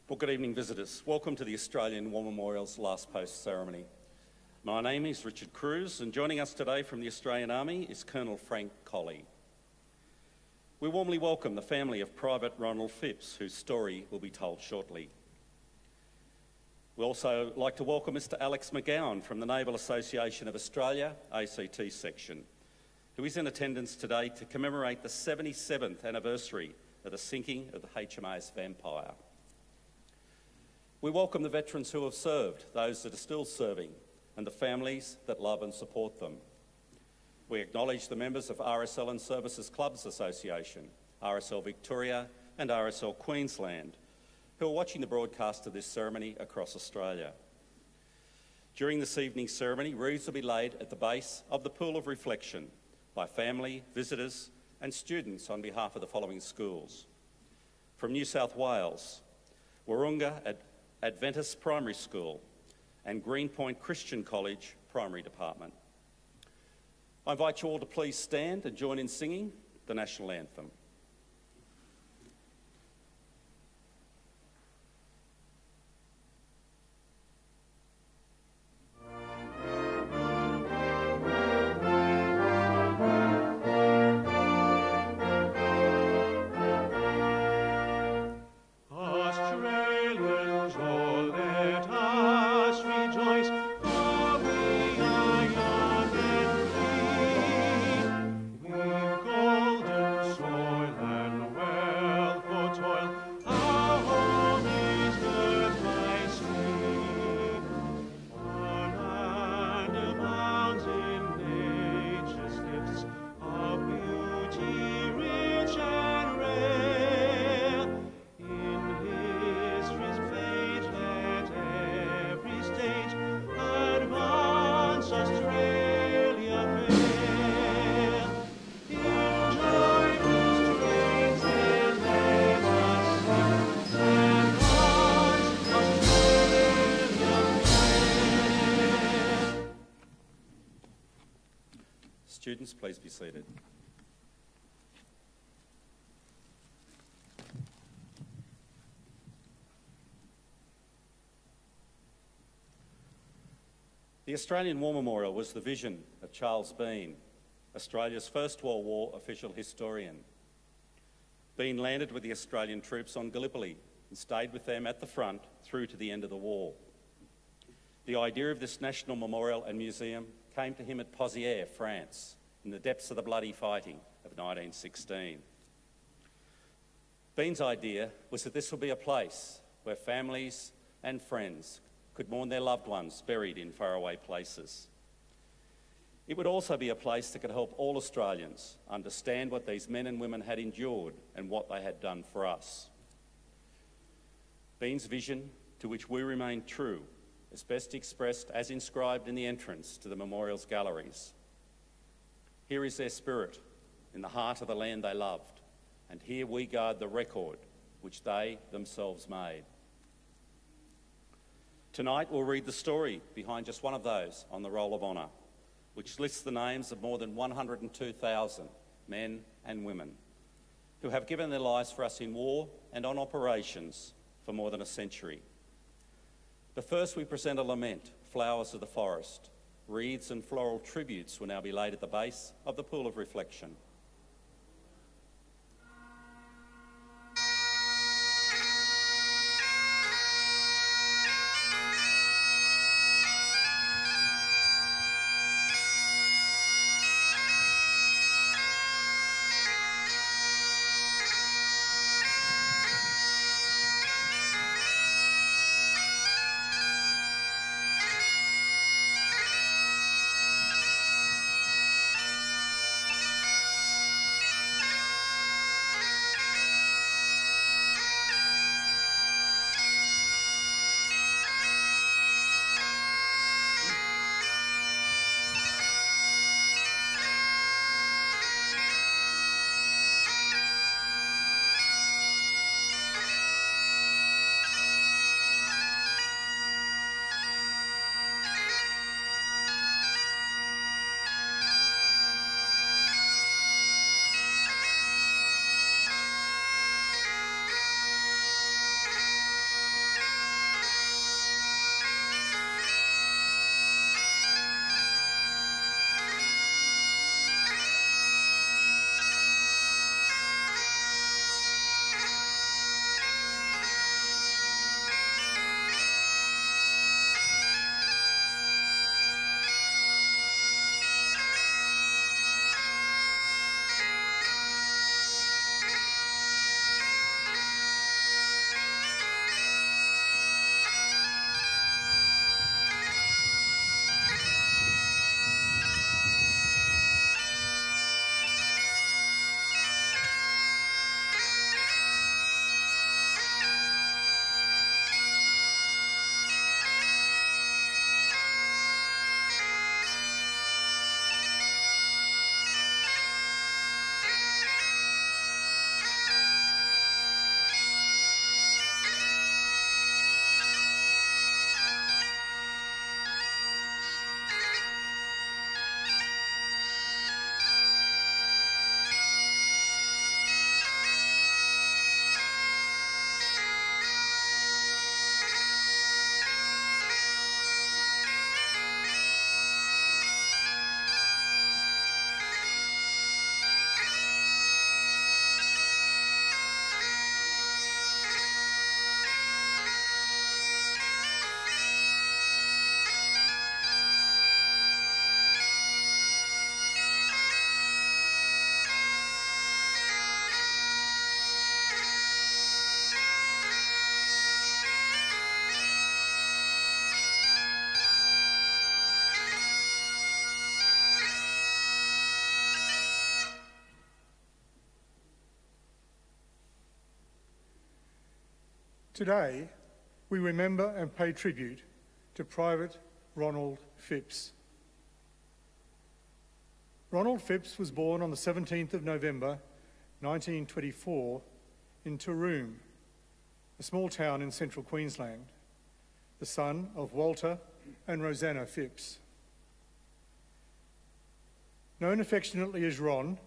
Well, good evening, visitors. Welcome to the Australian War Memorial's Last Post ceremony. My name is Richard Cruz, and joining us today from the Australian Army is Colonel Frank Colley. We warmly welcome the family of Private Ronald Phipps, whose story will be told shortly. We also like to welcome Mr. Alex McGowan from the Naval Association of Australia, ACT section, who is in attendance today to commemorate the 77th anniversary of the sinking of the HMAS Vampire. We welcome the veterans who have served, those that are still serving, and the families that love and support them. We acknowledge the members of RSL and Services Clubs Association, RSL Victoria and RSL Queensland, who are watching the broadcast of this ceremony across Australia. During this evening's ceremony, wreaths will be laid at the base of the Pool of Reflection by family, visitors and students on behalf of the following schools. From New South Wales, Wahroonga Adventist Primary School and Greenpoint Christian College Primary Department. I invite you all to please stand and join in singing the National Anthem. Students, please be seated. The Australian War Memorial was the vision of Charles Bean, Australia's first World War official historian. Bean landed with the Australian troops on Gallipoli and stayed with them at the front through to the end of the war. The idea of this national memorial and museum came to him at Pozières, France, in the depths of the bloody fighting of 1916. Bean's idea was that this would be a place where families and friends could mourn their loved ones buried in faraway places. It would also be a place that could help all Australians understand what these men and women had endured and what they had done for us. Bean's vision, to which we remain true, is best expressed as inscribed in the entrance to the memorial's galleries. Here is their spirit, in the heart of the land they loved, and here we guard the record which they themselves made. Tonight we'll read the story behind just one of those on the Roll of Honour, which lists the names of more than 102,000 men and women who have given their lives for us in war and on operations for more than a century. But first we present a lament, Flowers of the Forest. Wreaths and floral tributes will now be laid at the base of the Pool of Reflection. Today, we remember and pay tribute to Private Ronald Phipps. Ronald Phipps was born on the 17th of November 1924 in Taroom, a small town in central Queensland, the son of Walter and Rosanna Phipps. Known affectionately as Ron,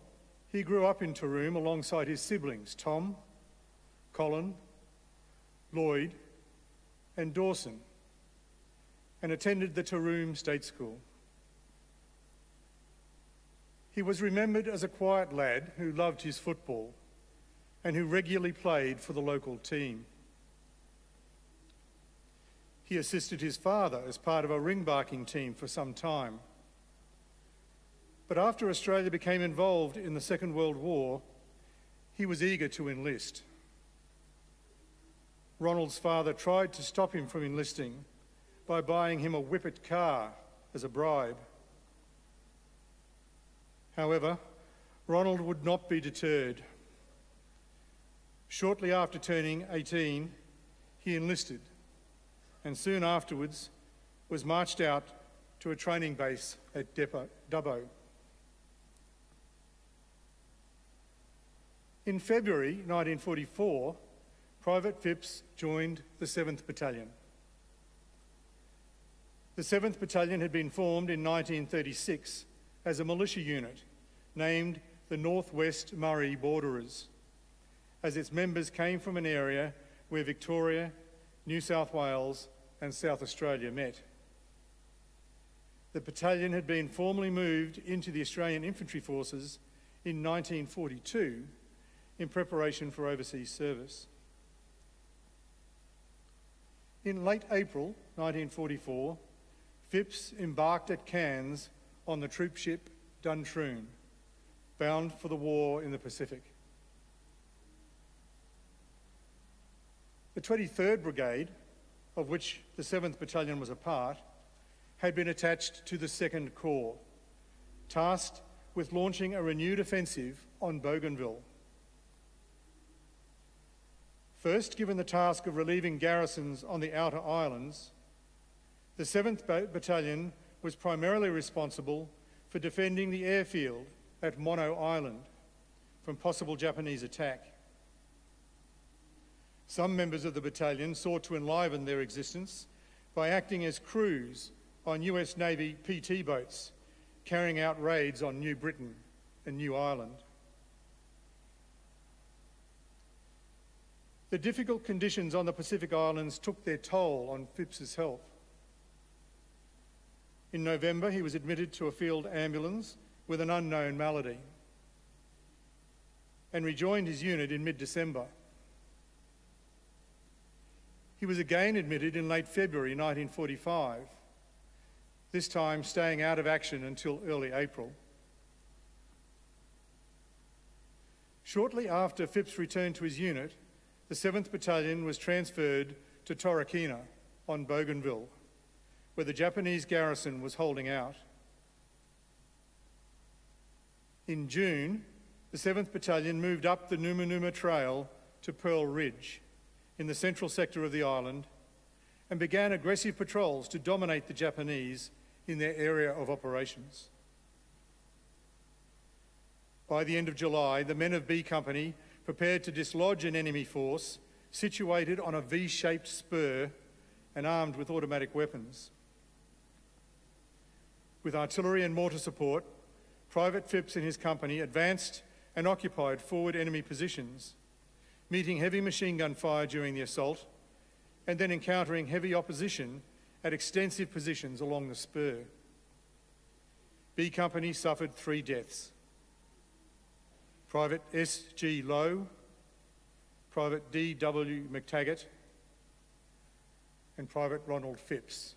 he grew up in Taroom alongside his siblings Tom, Colin, Lloyd and Dawson, and attended the Taroom State School. He was remembered as a quiet lad who loved his football and who regularly played for the local team. He assisted his father as part of a ring barking team for some time. But after Australia became involved in the Second World War, he was eager to enlist. Ronald's father tried to stop him from enlisting by buying him a Whippet car as a bribe. However, Ronald would not be deterred. Shortly after turning 18, he enlisted and soon afterwards was marched out to a training base at Dubbo. In February 1944, Private Phipps joined the 7th Battalion. The 7th Battalion had been formed in 1936 as a militia unit named the North West Murray Borderers, as its members came from an area where Victoria, New South Wales and South Australia met. The battalion had been formally moved into the Australian Infantry Forces in 1942 in preparation for overseas service. In late April 1944, Phipps embarked at Cairns on the troop ship Duntroon, bound for the war in the Pacific. The 23rd Brigade, of which the 7th Battalion was a part, had been attached to the 2nd Corps, tasked with launching a renewed offensive on Bougainville. First given the task of relieving garrisons on the outer islands, the 7th Battalion was primarily responsible for defending the airfield at Mono Island from possible Japanese attack. Some members of the battalion sought to enliven their existence by acting as crews on US Navy PT boats, carrying out raids on New Britain and New Ireland. The difficult conditions on the Pacific Islands took their toll on Phipps's health. In November, he was admitted to a field ambulance with an unknown malady and rejoined his unit in mid-December. He was again admitted in late February 1945, this time staying out of action until early April. Shortly after Phipps returned to his unit, the 7th Battalion was transferred to Torokina on Bougainville, where the Japanese garrison was holding out. In June, the 7th Battalion moved up the Numanuma Trail to Pearl Ridge in the central sector of the island and began aggressive patrols to dominate the Japanese in their area of operations. By the end of July, the men of B Company prepared to dislodge an enemy force situated on a V-shaped spur and armed with automatic weapons. With artillery and mortar support, Private Phipps and his company advanced and occupied forward enemy positions, meeting heavy machine gun fire during the assault and then encountering heavy opposition at extensive positions along the spur. B Company suffered 3 deaths: Private S.G. Lowe, Private D.W. McTaggart, and Private Ronald Phipps.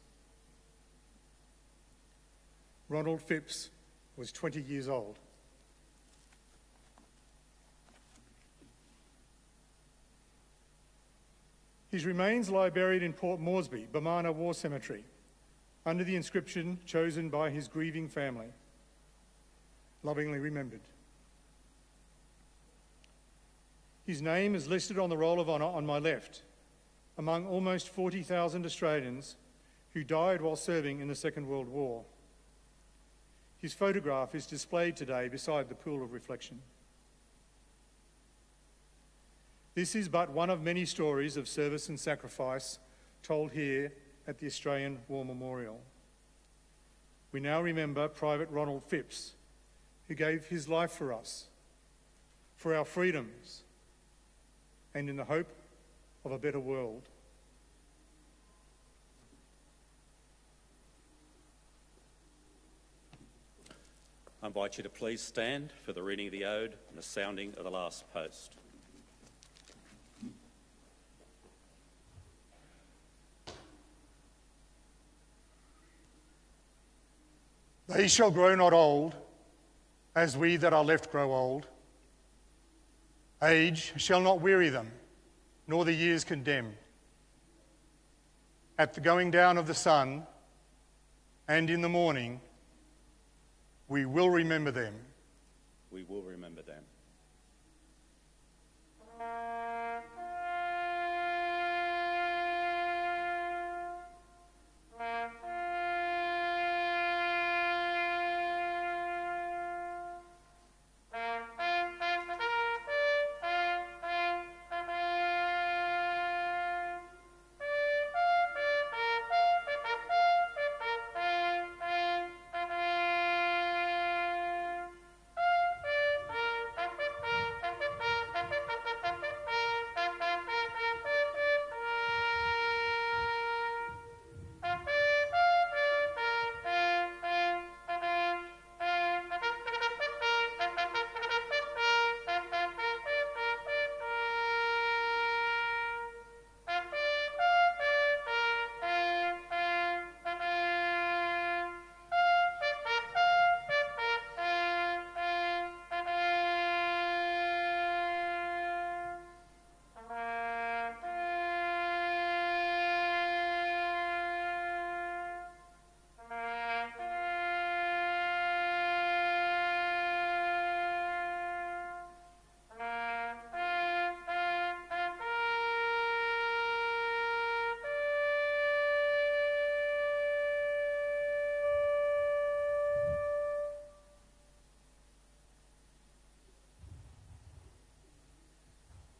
Ronald Phipps was 20 years old. His remains lie buried in Port Moresby, Bamana War Cemetery, under the inscription chosen by his grieving family, lovingly remembered. His name is listed on the roll of honour on my left, among almost 40,000 Australians who died while serving in the Second World War. His photograph is displayed today beside the pool of reflection. This is but one of many stories of service and sacrifice told here at the Australian War Memorial. We now remember Private Ronald Phipps, who gave his life for us, for our freedoms, and in the hope of a better world. I invite you to please stand for the reading of the ode and the sounding of the last post. They shall grow not old, as we that are left grow old. Age shall not weary them, nor the years condemn. At the going down of the sun, and in the morning, we will remember them. We will remember them.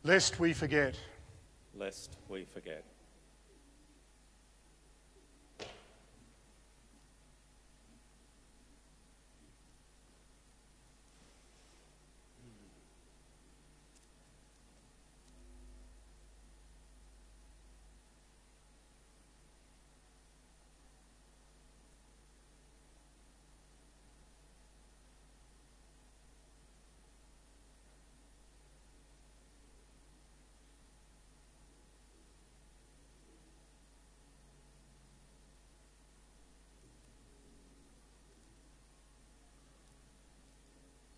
Lest we forget. Lest we forget.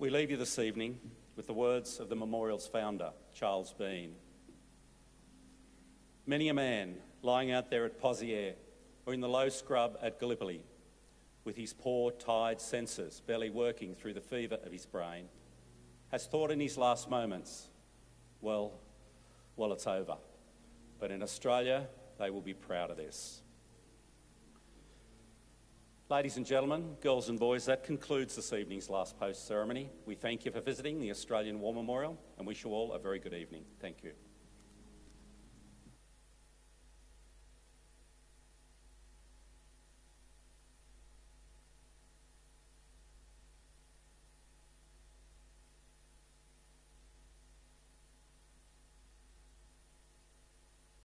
We leave you this evening with the words of the memorial's founder, Charles Bean. Many a man lying out there at Pozières or in the low scrub at Gallipoli, with his poor, tired senses barely working through the fever of his brain, has thought in his last moments, well, it's over. But in Australia, they will be proud of this. Ladies and gentlemen, girls and boys, that concludes this evening's last post ceremony. We thank you for visiting the Australian War Memorial and wish you all a very good evening. Thank you.